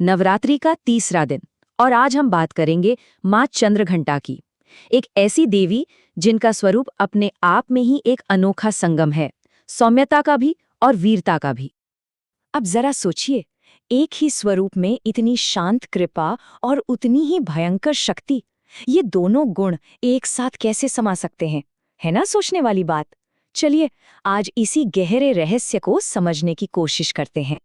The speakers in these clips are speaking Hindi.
नवरात्रि का तीसरा दिन और आज हम बात करेंगे माँ चंद्रघंटा की। एक ऐसी देवी जिनका स्वरूप अपने आप में ही एक अनोखा संगम है, सौम्यता का भी और वीरता का भी। अब जरा सोचिए, एक ही स्वरूप में इतनी शांत कृपा और उतनी ही भयंकर शक्ति, ये दोनों गुण एक साथ कैसे समा सकते हैं? है ना सोचने वाली बात। चलिए आज इसी गहरे रहस्य को समझने की कोशिश करते हैं।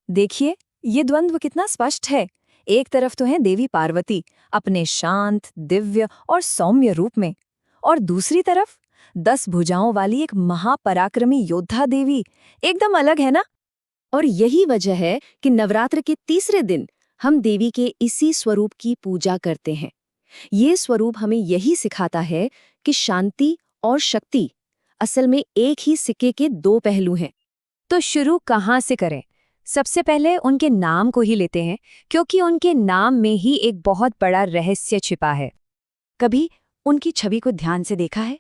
देखिए, ये द्वंद्व कितना स्पष्ट है। एक तरफ तो है देवी पार्वती अपने शांत, दिव्य और सौम्य रूप में, और दूसरी तरफ 10 भुजाओं वाली एक महापराक्रमी योद्धा देवी, एकदम अलग है ना। और यही वजह है कि नवरात्र के तीसरे दिन हम देवी के इसी स्वरूप की पूजा करते हैं। ये स्वरूप हमें यही सिखाता है कि शांति और शक्ति असल में एक ही सिक्के के दो पहलू हैं। तो शुरू कहाँ से करें? सबसे पहले उनके नाम को ही लेते हैं, क्योंकि उनके नाम में ही एक बहुत बड़ा रहस्य छिपा है। कभी उनकी छवि को ध्यान से देखा है?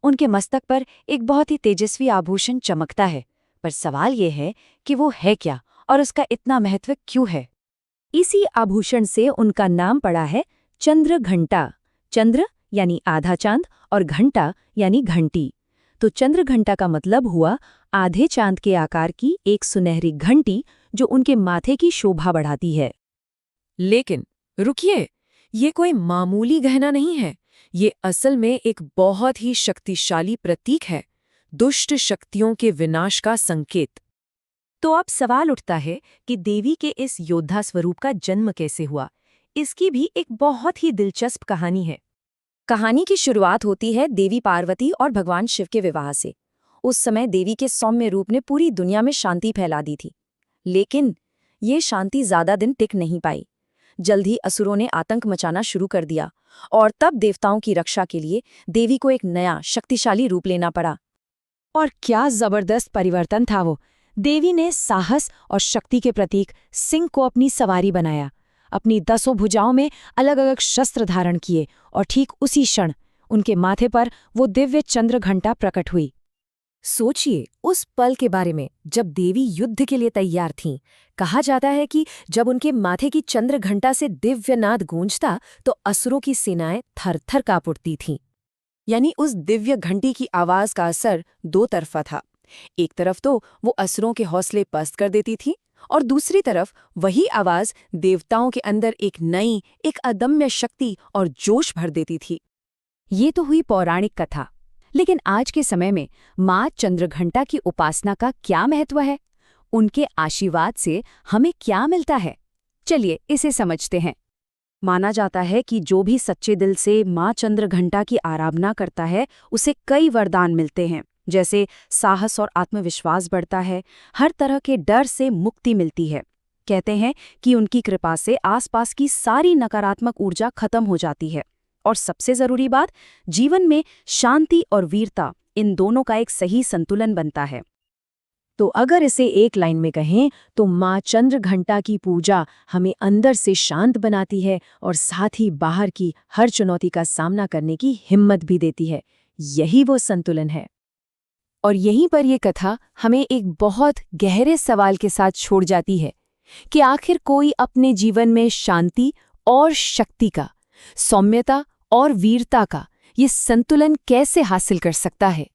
उनके मस्तक पर एक बहुत ही तेजस्वी आभूषण चमकता है, पर सवाल यह है कि वो है क्या और उसका इतना महत्व क्यों है? इसी आभूषण से उनका नाम पड़ा है चंद्रघंटा। चंद्र यानी आधा चांद और घंटा यानी घंटी। तो चंद्रघंटा का मतलब हुआ आधे चांद के आकार की एक सुनहरी घंटी जो उनके माथे की शोभा बढ़ाती है। लेकिन रुकिए, ये कोई मामूली गहना नहीं है। ये असल में एक बहुत ही शक्तिशाली प्रतीक है, दुष्ट शक्तियों के विनाश का संकेत। तो अब सवाल उठता है कि देवी के इस योद्धा स्वरूप का जन्म कैसे हुआ? इसकी भी एक बहुत ही दिलचस्प कहानी है। कहानी की शुरुआत होती है देवी पार्वती और भगवान शिव के विवाह से। उस समय देवी के सौम्य रूप ने पूरी दुनिया में शांति फैला दी थी। लेकिन ये शांति ज्यादा दिन टिक नहीं पाई। जल्द ही असुरों ने आतंक मचाना शुरू कर दिया, और तब देवताओं की रक्षा के लिए देवी को एक नया शक्तिशाली रूप लेना पड़ा। और क्या जबरदस्त परिवर्तन था वो! देवी ने साहस और शक्ति के प्रतीक सिंह को अपनी सवारी बनाया, अपनी 10 भुजाओं में अलग अलग शस्त्र धारण किए, और ठीक उसी क्षण उनके माथे पर वो दिव्य चंद्रघंटा प्रकट हुई। सोचिए उस पल के बारे में जब देवी युद्ध के लिए तैयार थीं। कहा जाता है कि जब उनके माथे की चंद्रघंटा से दिव्य नाद गूंजता तो असुरों की सेनाएं थर-थर कांप उठती थीं। यानी उस दिव्य घंटी की आवाज का असर दो तरफा था। एक तरफ तो वो असुरों के हौसले पस्त कर देती थी, और दूसरी तरफ वही आवाज देवताओं के अंदर एक नई, एक अदम्य शक्ति और जोश भर देती थी। ये तो हुई पौराणिक कथा, लेकिन आज के समय में माँ चंद्रघंटा की उपासना का क्या महत्व है? उनके आशीर्वाद से हमें क्या मिलता है? चलिए इसे समझते हैं। माना जाता है कि जो भी सच्चे दिल से माँ चंद्रघंटा की आराधना करता है, उसे कई वरदान मिलते हैं। जैसे साहस और आत्मविश्वास बढ़ता है, हर तरह के डर से मुक्ति मिलती है। कहते हैं कि उनकी कृपा से आसपास की सारी नकारात्मक ऊर्जा खत्म हो जाती है, और सबसे जरूरी बात, जीवन में शांति और वीरता, इन दोनों का एक सही संतुलन बनता है। तो अगर इसे एक लाइन में कहें तो माँ चंद्रघंटा की पूजा हमें अंदर से शांत बनाती है और साथ ही बाहर की हर चुनौती का सामना करने की हिम्मत भी देती है। यही वो संतुलन है। और यहीं पर ये कथा हमें एक बहुत गहरे सवाल के साथ छोड़ जाती है कि आखिर कोई अपने जीवन में शांति और शक्ति का, सौम्यता और वीरता का ये संतुलन कैसे हासिल कर सकता है।